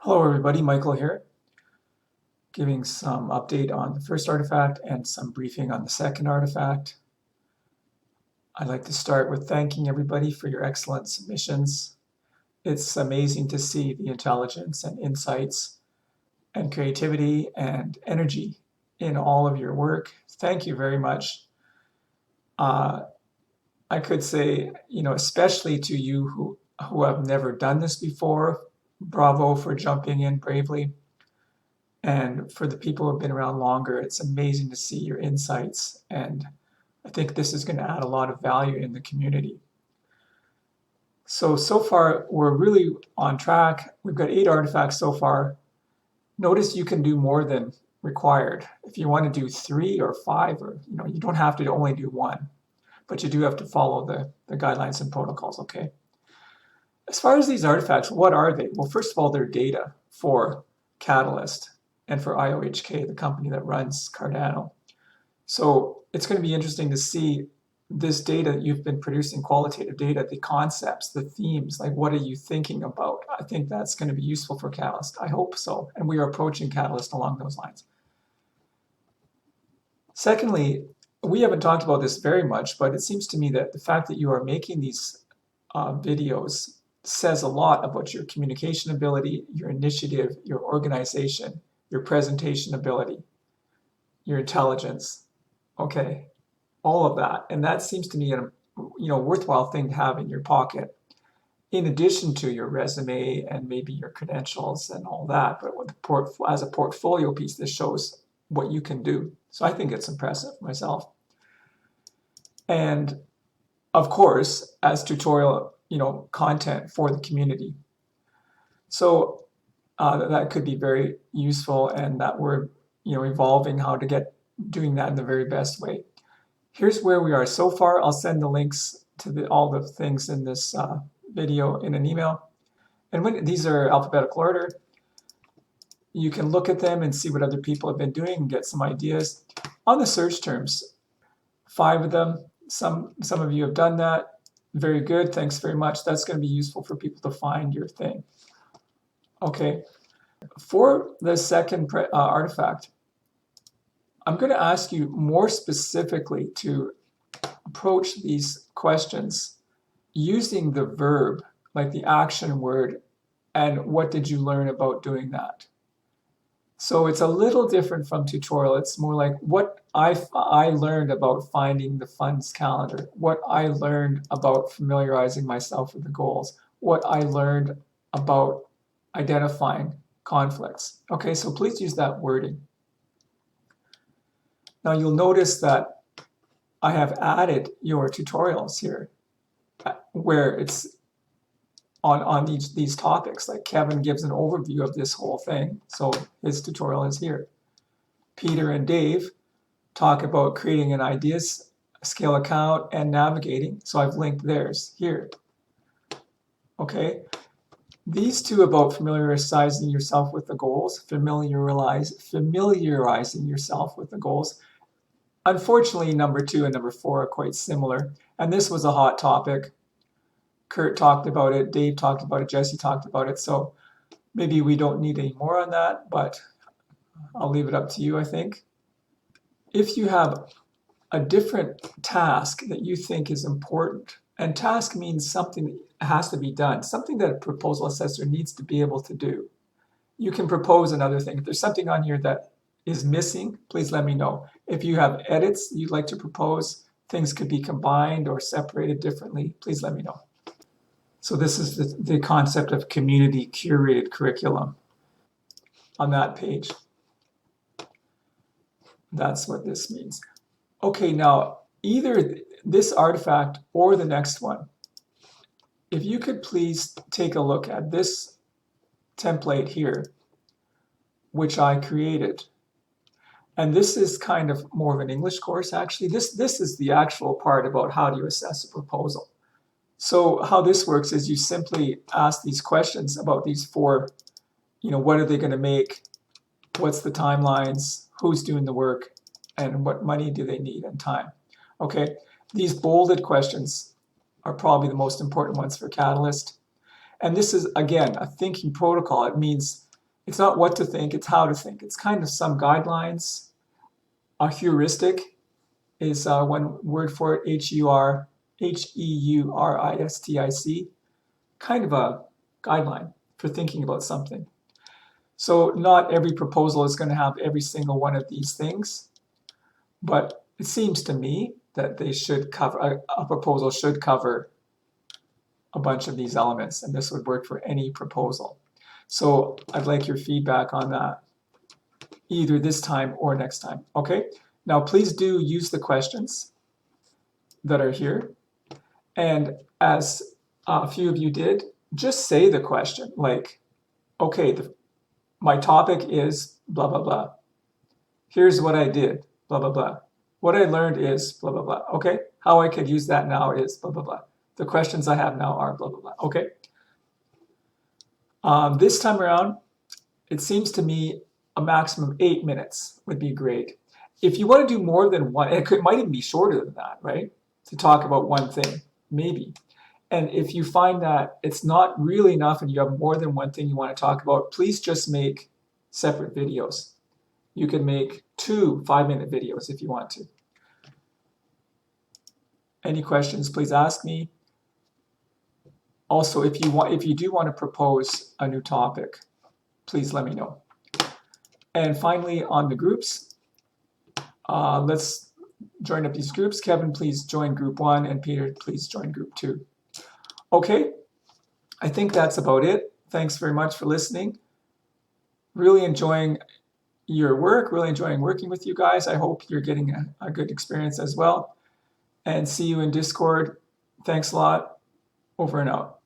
Hello everybody, Michael here, giving some update on the first artifact and some briefing on the second artifact. I'd like to start with thanking everybody for your excellent submissions. It's amazing to see the intelligence and insights and creativity and energy in all of your work. Thank you very much. I could say, especially to you who have never done this before, bravo for jumping in bravely. And for the people who have been around longer, it's amazing to see your insights. And I think this is going to add a lot of value in the community. So far, we're really on track. We've got 8 artifacts so far. Notice you can do more than required. If you want to do 3 or 5, or you don't have to only do 1, but you do have to follow the guidelines and protocols, okay? As far as these artifacts, what are they? Well, first of all, they're data for Catalyst and for IOHK, the company that runs Cardano. So it's going to be interesting to see this data that you've been producing, qualitative data, the concepts, the themes, like what are you thinking about? I think that's going to be useful for Catalyst. I hope so. And we are approaching Catalyst along those lines. Secondly, we haven't talked about this very much, but it seems to me that the fact that you are making these videos says a lot about your communication ability, your initiative, your organization, your presentation ability, your intelligence, okay, all of that. And that seems to me a worthwhile thing to have in your pocket, in addition to your resume and maybe your credentials and all that. But as a portfolio piece, this shows what you can do. So I think it's impressive myself. And of course, as tutorial content for the community. So that could be very useful, and that we're evolving how to doing that in the very best way. Here's where we are so far. I'll send the links to all the things in this video in an email. And when these are alphabetical order, you can look at them and see what other people have been doing and get some ideas. On the search terms, 5 of them, some of you have done that. Very good, thanks very much. That's going to be useful for people to find your thing. Okay, for the second artifact, I'm going to ask you more specifically to approach these questions using the verb, like the action word, and what did you learn about doing that? So it's a little different from tutorial. It's more like what I learned about finding the funds calendar, what I learned about familiarizing myself with the goals, what I learned about identifying conflicts. Okay, so please use that wording. Now you'll notice that I have added your tutorials here where it's on these topics. Like Kevin gives an overview of this whole thing, so his tutorial is here. Peter and Dave talk about creating an ideas scale account and navigating, so I've linked theirs here. Okay, these 2 about familiarizing yourself with the goals, familiarizing yourself with the goals. Unfortunately, number 2 and number 4 are quite similar, and this was a hot topic. Kurt talked about it, Dave talked about it, Jesse talked about it, so maybe we don't need any more on that, but I'll leave it up to you, I think. If you have a different task that you think is important, and task means something that has to be done, something that a proposal assessor needs to be able to do, you can propose another thing. If there's something on here that is missing, please let me know. If you have edits you'd like to propose, things could be combined or separated differently, please let me know. So this is the concept of community curated curriculum on that page. That's what this means. Okay, now either this artifact or the next one, if you could please take a look at this template here, which I created. And this is kind of more of an English course, actually. This is the actual part about how do you assess a proposal. So how this works is you simply ask these questions about these 4, what are they going to make? What's the timelines? Who's doing the work? And what money do they need and time? Okay, these bolded questions are probably the most important ones for Catalyst. And this is, again, a thinking protocol. It means It's not what to think, it's how to think. It's kind of some guidelines. A heuristic is one word for it, Heuristic, kind of a guideline for thinking about something. So not every proposal is going to have every single one of these things, but it seems to me that they should cover, a proposal should cover a bunch of these elements, and this would work for any proposal. So I'd like your feedback on that, either this time or next time. Okay, now please do use the questions that are here. And as a few of you did, just say the question, like, okay, my topic is blah, blah, blah. Here's what I did, blah, blah, blah. What I learned is blah, blah, blah. Okay, how I could use that now is blah, blah, blah. The questions I have now are blah, blah, blah. Okay. This time around, it seems to me a maximum of 8 minutes would be great. If you want to do more than one, it might even be shorter than that, right? To talk about one thing, maybe. And if you find that it's not really enough and you have more than one thing you want to talk about, please just make separate videos. You can make 2 5-minute videos if you want to. Any questions, please ask me. Also, if you do want to propose a new topic, please let me know. And finally, on the groups, let's join up these groups. Kevin, please join group 1, and Peter, please join group 2. Okay, I think that's about it. Thanks very much for listening. Really enjoying your work, really enjoying working with you guys. I hope you're getting a good experience as well. And see you in Discord. Thanks a lot. Over and out.